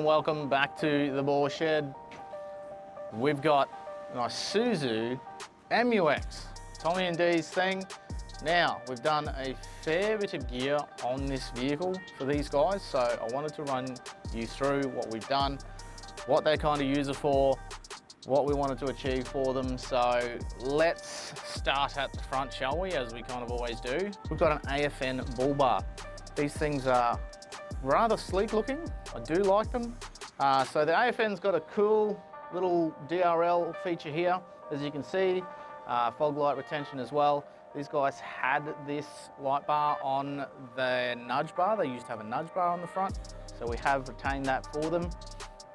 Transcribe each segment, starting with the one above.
and welcome back to the Ball Shed. We've got an Isuzu MU-X, Tommy and Dee's thing. Now, we've done a fair bit of gear on this vehicle for these guys, so I wanted to run you through what we've done, what they kind of use it for, what we wanted to achieve for them. So let's start at the front, shall we, as we kind of always do. We've got an AFN Bull Bar. These things are rather sleek looking. I do like them. So the AFN's got a cool little DRL feature here, as you can see, fog light retention as well. These guys had this light bar on the nudge bar. They used to have a nudge bar on the front, so we have retained that for them.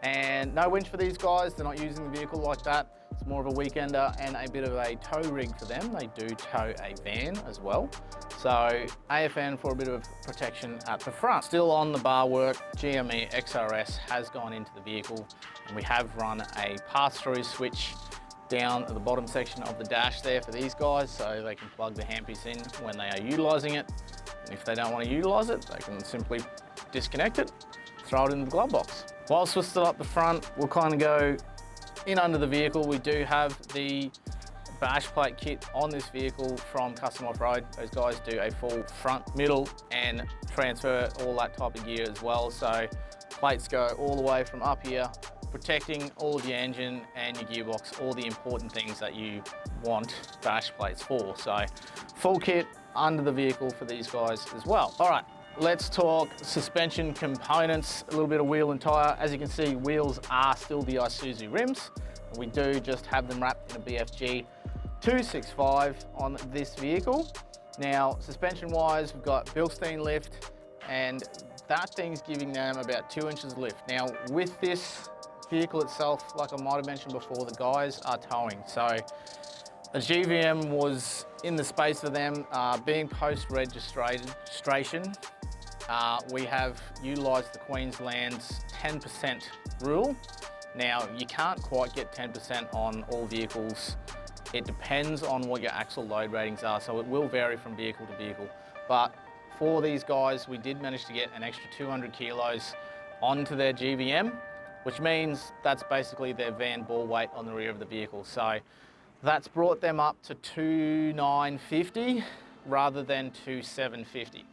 And no winch for these guys. They're not using the vehicle like that. It's more of a weekender and a bit of a tow rig for them. They do tow a van as well. So AFN for a bit of protection at the front. Still on the bar work, GME XRS has gone into the vehicle, and we have run a pass-through switch down at the bottom section of the dash there for these guys, so they can plug the handpiece in when they are utilising it. And if they don't want to utilise it, they can simply disconnect it, throw it in the glove box. Whilst we're still up the front, we'll kind of go in under the vehicle. We do have the bash plate kit on this vehicle from Custom Off-Road. Those guys do a full front, middle, and transfer all that type of gear as well. So plates go all the way from up here, protecting all of your engine and your gearbox, all the important things that you want bash plates for. So full kit under the vehicle for these guys as well. All right, let's talk suspension components, a little bit of wheel and tire. As you can see, wheels are still the Isuzu rims. We do just have them wrapped in a BFG 265 on this vehicle. Now, suspension wise, we've got Bilstein lift, and that thing's giving them about 2 inches lift. Now, with this vehicle itself, like I might have mentioned before, the guys are towing. So a GVM was in the space for them. Being post-registration, we have utilised the Queensland's 10% rule. Now, you can't quite get 10% on all vehicles. It depends on what your axle load ratings are, so it will vary from vehicle to vehicle. But for these guys, we did manage to get an extra 200 kilos onto their GVM, which means that's basically their van ball weight on the rear of the vehicle. So that's brought them up to 2,950 rather than 2,750.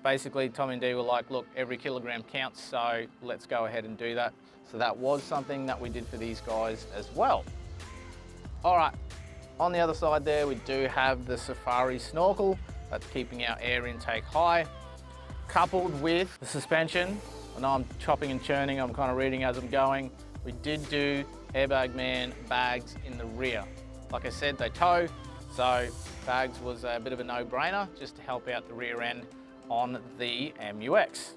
Basically, Tom and Dee were like, look, every kilogram counts, so let's go ahead and do that. So that was something that we did for these guys as well. All right, on the other side there, we do have the Safari Snorkel. That's keeping our air intake high, coupled with the suspension. I know I'm chopping and churning, I'm kind of reading as I'm going. We did do airbag man bags in the rear. Like I said, they tow, so bags was a bit of a no-brainer just to help out the rear end on the MU-X.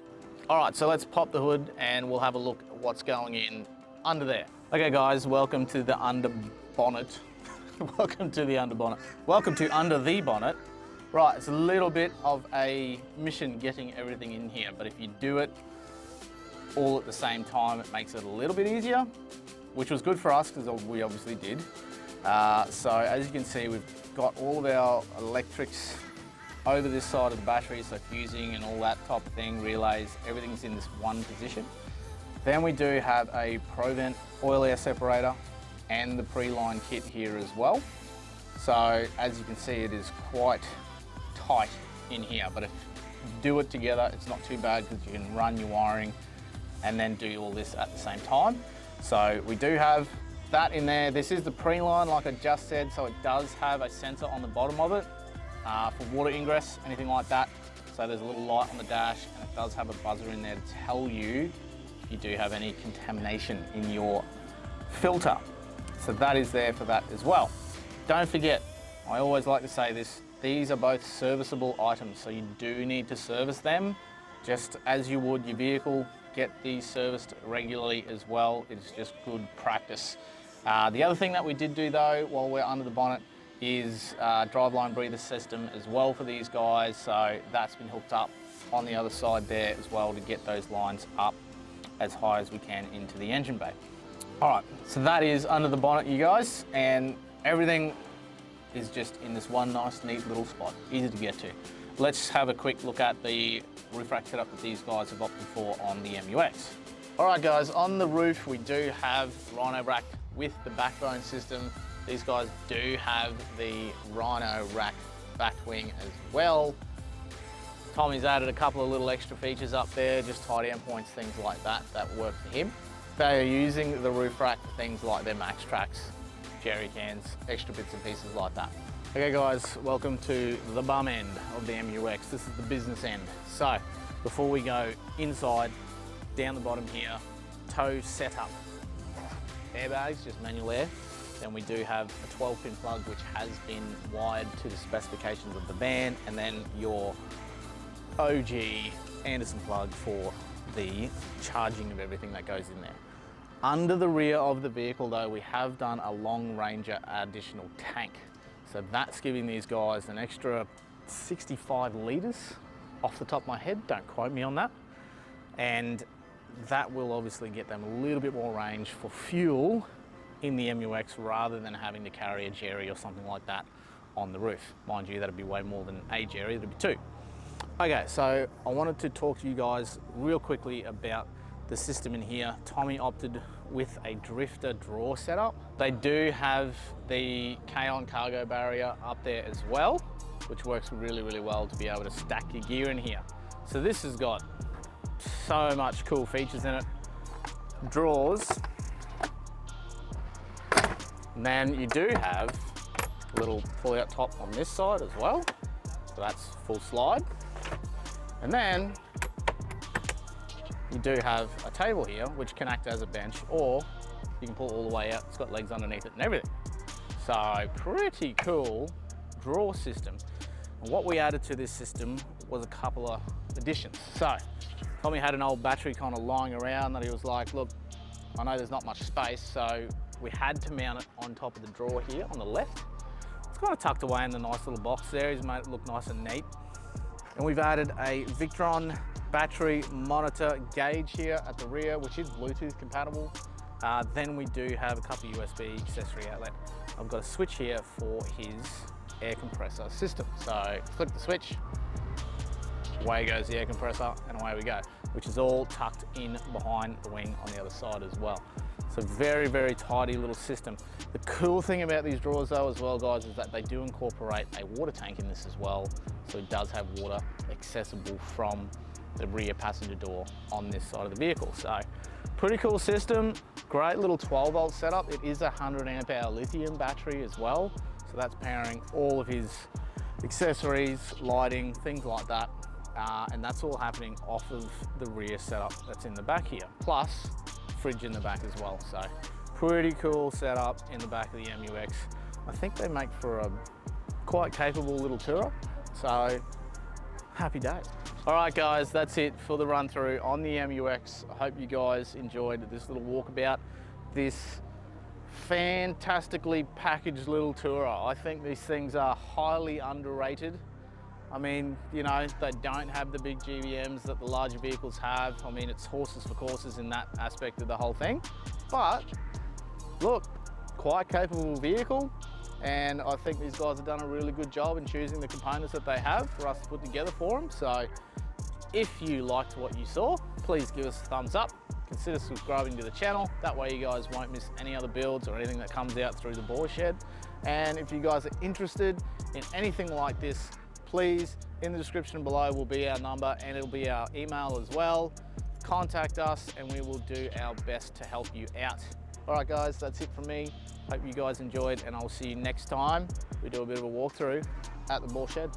All right, so let's pop the hood and we'll have a look at what's going in under there. Okay guys, welcome to the under-bonnet. Welcome to the under-bonnet. Welcome to under the bonnet. Right, it's a little bit of a mission getting everything in here, but if you do it all at the same time, it makes it a little bit easier, which was good for us because we obviously did. So as you can see, we've got all of our electrics over this side of the battery, so fusing and all that type of thing, relays, everything's in this one position. Then we do have a Provent oil air separator and the pre-line kit here as well. So as you can see, it is quite tight in here, but if you do it together, it's not too bad because you can run your wiring and then do all this at the same time. So we do have that in there. This is the pre-line, like I just said, so it does have a sensor on the bottom of it for water ingress, anything like that. So there's a little light on the dash, and it does have a buzzer in there to tell you if you do have any contamination in your filter. So that is there for that as well. Don't forget, I always like to say this, these are both serviceable items, so you do need to service them just as you would your vehicle. Get these serviced regularly as well. It's just good practice. The other thing that we did do though, while we're under the bonnet, is driveline breather system as well for these guys. So that's been hooked up on the other side there as well to get those lines up as high as we can into the engine bay. All right, so that is under the bonnet, you guys, and everything is just in this one nice, neat little spot, easy to get to. Let's have a quick look at the roof rack setup that these guys have opted for on the MU-X. All right guys, on the roof we do have Rhino rack with the backbone system. These guys do have the Rhino rack back wing as well. Tommy's added a couple of little extra features up there, just tidy end points, things like that, that work for him. They are using the roof rack for things like their max tracks, jerry cans, extra bits and pieces like that. Okay guys, welcome to the bum end of the MU-X. This is the business end. So, before we go inside, down the bottom here, tow setup. Airbags, just manual air. Then we do have a 12-pin plug which has been wired to the specifications of the van, and then your OG Anderson plug for the charging of everything that goes in there. Under the rear of the vehicle though, we have done a Long Ranger additional tank. So that's giving these guys an extra 65 litres off the top of my head, don't quote me on that. And that will obviously get them a little bit more range for fuel in the MU-X rather than having to carry a Jerry or something like that on the roof. Mind you, that'd be way more than a Jerry, that'd be two. Okay, so I wanted to talk to you guys real quickly about the system in here. Tommy opted with a drifter drawer setup. They do have the K-on cargo barrier up there as well, which works really, really well to be able to stack your gear in here. So this has got so much cool features in it. Drawers. And then you do have a little pull out top on this side as well. So that's full slide. And then you do have a table here which can act as a bench, or you can pull it all the way out. It's got legs underneath it and everything. So pretty cool drawer system. And what we added to this system was a couple of additions. So Tommy had an old battery kind of lying around that he was like, look, I know there's not much space, so we had to mount it on top of the drawer here on the left. It's kind of tucked away in the nice little box there. He's made it look nice and neat. And we've added a Victron battery monitor gauge here at the rear, which is Bluetooth compatible. Then we do have a couple of USB accessory outlet. I've got a switch here for his air compressor system. So flick the switch, away goes the air compressor, and away we go, which is all tucked in behind the wing on the other side as well. So very, very tidy little system. The cool thing about these drawers though as well, guys, is that they do incorporate a water tank in this as well. So it does have water accessible from the rear passenger door on this side of the vehicle. So pretty cool system, great little 12-volt setup. It is a 100 amp hour lithium battery as well. So that's powering all of his accessories, lighting, things like that. And that's all happening off of the rear setup that's in the back here. Plus fridge in the back as well. So pretty cool setup in the back of the MU-X. I think they make for a quite capable little tourer. So happy days. All right guys, that's it for the run through on the MU-X. I hope you guys enjoyed this little walkabout, this fantastically packaged little tourer. I think these things are highly underrated. I mean, you know, they don't have the big GVMs that the larger vehicles have. I mean, it's horses for courses in that aspect of the whole thing. But look, quite capable vehicle. And I think these guys have done a really good job in choosing the components that they have for us to put together for them. So if you liked what you saw, please give us a thumbs up. Consider subscribing to the channel. That way you guys won't miss any other builds or anything that comes out through the Boar Shed. And if you guys are interested in anything like this, please, in the description below will be our number and it'll be our email as well. Contact us and we will do our best to help you out. All right guys, that's it from me. Hope you guys enjoyed and I'll see you next time we do a bit of a walkthrough at the Boar Shed.